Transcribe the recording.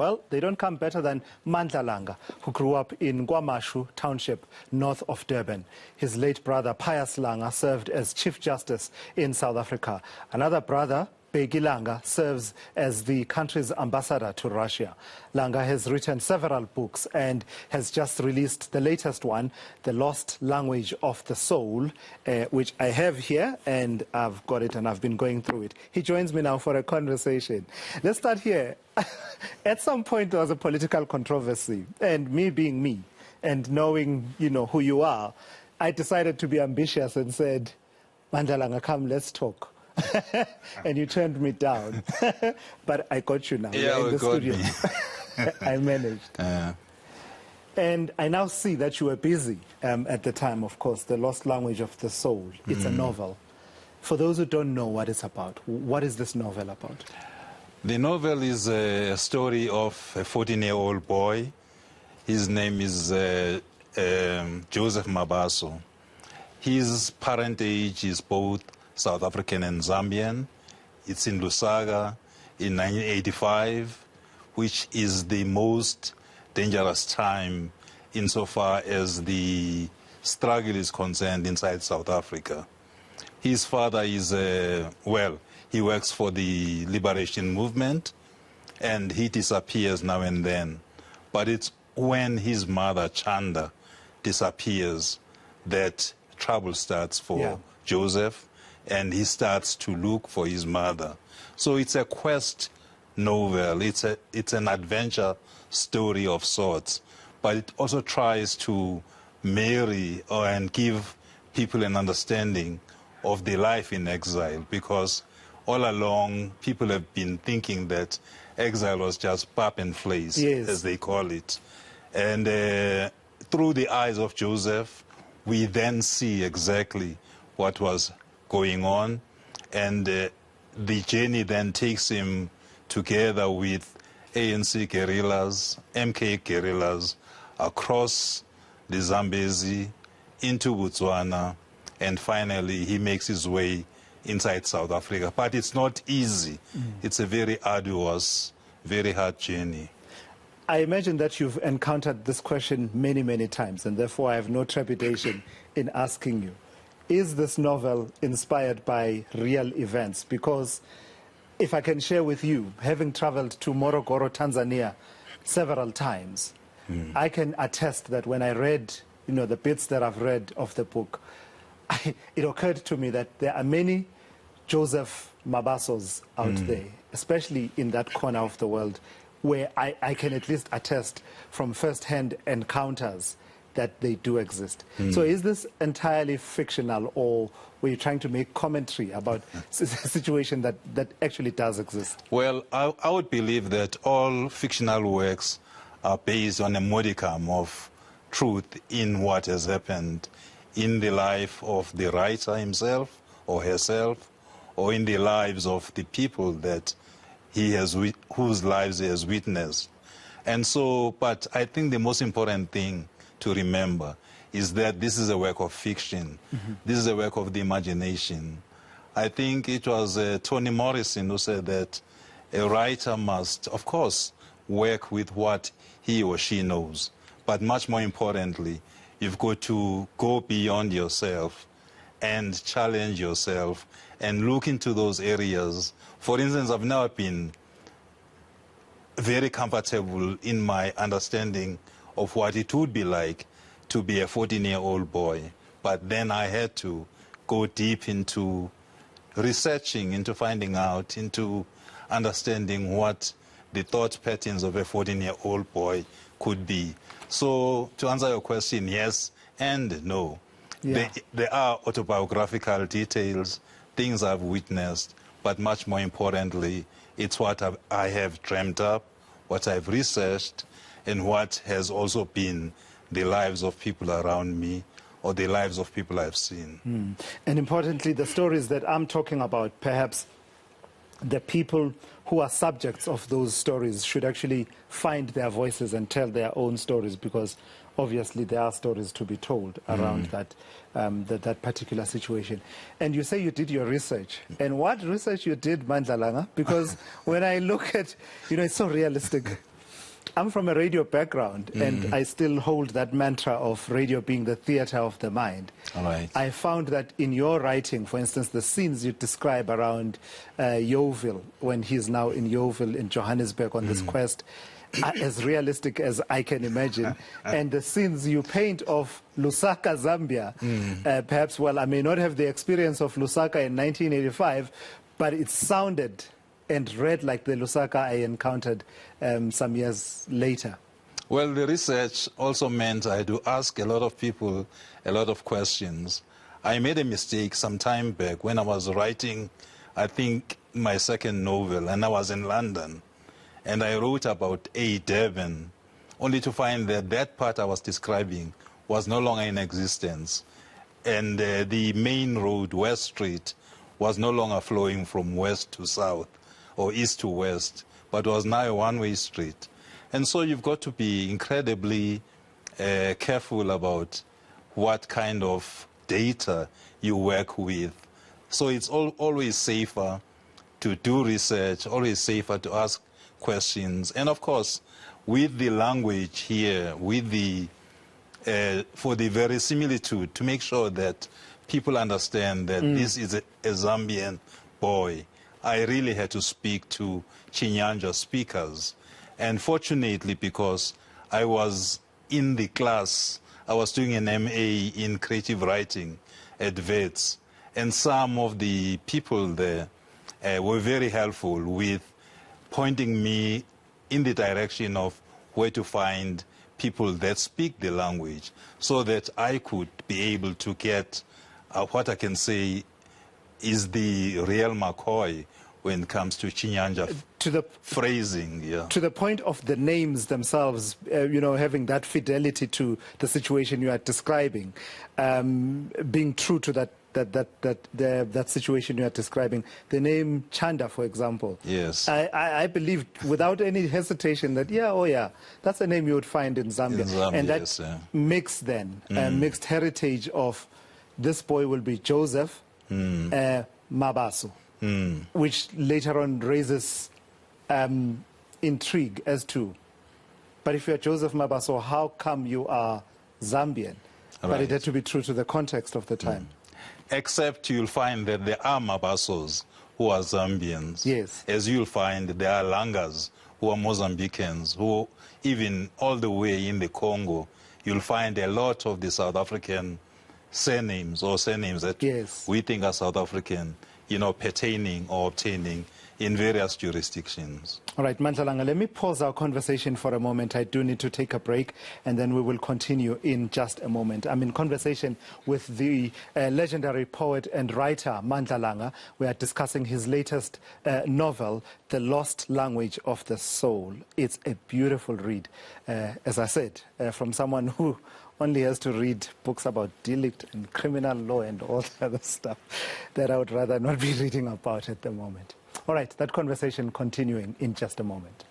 Well, they don't come better than Mandla Langa, who grew up in KwaMashu township north of Durban. His late brother, Pius Langa, served as Chief Justice in South Africa. Another brother, Bheki Langa, serves as the country's ambassador to Russia. Langa has written several books and has just released the latest one, The Lost Language of the Soul, which I have here, and I've got it and I've been going through it. He joins me now for a conversation. Let's start here. At some point there was a political controversy, and me being me and knowing, who you are, I decided to be ambitious and said, Mandla Langa, come, let's talk. And you turned me down. But I got you now. Yeah, in the studio. I managed. And I now see that you were busy at the time, of course, The Lost Language of the Soul. It's a novel. For those who don't know what it's about, what is this novel about? The novel is a story of a 14-year-old boy. His name is Joseph Mabaso. His parentage is both South African and Zambian. It's in Lusaka in 1985, which is the most dangerous time insofar as the struggle is concerned inside South Africa. His father is, he works for the liberation movement, and he disappears now and then. But it's when his mother, Chanda, disappears that trouble starts for Joseph, and he starts to look for his mother. So it's a quest novel. It's an adventure story of sorts, but it also tries to marry and give people an understanding of the life in exile, because all along people have been thinking that exile was just pap and place, as they call it. And through the eyes of Joseph, we then see exactly what was going on, and the journey then takes him together with ANC guerrillas, MK guerrillas, across the Zambezi, into Botswana, and finally he makes his way inside South Africa. But it's not easy. It's a very arduous, very hard journey. I imagine that you've encountered this question many, many times, and therefore I have no trepidation in asking you. Is this novel inspired by real events? Because if I can share with you, having traveled to Morogoro, Tanzania several times, I can attest that when I read, the bits that I've read of the book, it occurred to me that there are many Joseph Mabasos out there, especially in that corner of the world, where I can at least attest from first-hand encounters that they do exist. So is this entirely fictional, or were you trying to make commentary about a situation that actually does exist? Well, I would believe that all fictional works are based on a modicum of truth in what has happened in the life of the writer himself or herself, or in the lives of the people that whose lives he has witnessed. And so, but I think the most important thing to remember is that this is a work of fiction. This is a work of the imagination. I think it was Toni Morrison who said that a writer must, of course, work with what he or she knows. But much more importantly, you've got to go beyond yourself and challenge yourself and look into those areas. For instance, I've never been very comfortable in my understanding of what it would be like to be a 14-year-old boy. But then I had to go deep into researching, into finding out, into understanding what the thought patterns of a 14-year-old boy could be. So to answer your question, yes and no. There are autobiographical details, things I've witnessed, but much more importantly, it's what I have dreamt up, what I've researched, and what has also been the lives of people around me, or the lives of people I've seen. And importantly, the stories that I'm talking about, perhaps the people who are subjects of those stories should actually find their voices and tell their own stories, because obviously there are stories to be told around that particular situation. And you say you did your research. And what research you did, Mandla Langa? Because when I look at, it's so realistic. I'm from a radio background, and I still hold that mantra of radio being the theater of the mind. All right. I found that in your writing, for instance, the scenes you describe around Yeovil, when he's now in Yeovil in Johannesburg on this quest, are as realistic as I can imagine. And the scenes you paint of Lusaka, Zambia, perhaps, well, I may not have the experience of Lusaka in 1985, but it sounded and read like the Lusaka I encountered some years later. Well, the research also meant I had to ask a lot of people a lot of questions. I made a mistake some time back when I was writing, I think, my second novel, and I was in London. And I wrote about Durban, only to find that that part I was describing was no longer in existence. And the main road, West Street, was no longer flowing from west to south or east to west, but was now a one-way street. And so you've got to be incredibly careful about what kind of data you work with. So it's always safer to do research, always safer to ask questions. And of course, with the language here, with the, for the verisimilitude, to make sure that people understand that this is a Zambian boy, I really had to speak to Chinyanja speakers. And fortunately, because I was in the class, I was doing an MA in creative writing at Wits, and some of the people there were very helpful with pointing me in the direction of where to find people that speak the language, so that I could be able to get what I can say is the real McCoy when it comes to Chinyanja phrasing. Yeah. To the point of the names themselves, you know, having that fidelity to the situation you are describing, being true to that situation you are describing. The name Chanda, for example. Yes. I believe without any hesitation that, that's a name you would find in Zambia. And that yes, mix then, mixed heritage of this boy will be Joseph Mabaso, which later on raises intrigue as to, but if you're Joseph Mabaso, how come you are Zambian? Right. But it had to be true to the context of the time. Except you'll find that there are Mabasos who are Zambians. Yes. As you'll find there are Langas who are Mozambicans, who even all the way in the Congo, you'll find a lot of the South African surnames or surnames that we think are South African, you know, pertaining or obtaining in various jurisdictions. All right, Mandla Langa, let me pause our conversation for a moment. I do need to take a break, and then we will continue in just a moment. I'm in conversation with the legendary poet and writer, Mandla Langa. We are discussing his latest novel, The Lost Language of the Soul. It's a beautiful read, as I said, from someone who only has to read books about delict and criminal law and all the other stuff that I would rather not be reading about at the moment. All right, that conversation continuing in just a moment.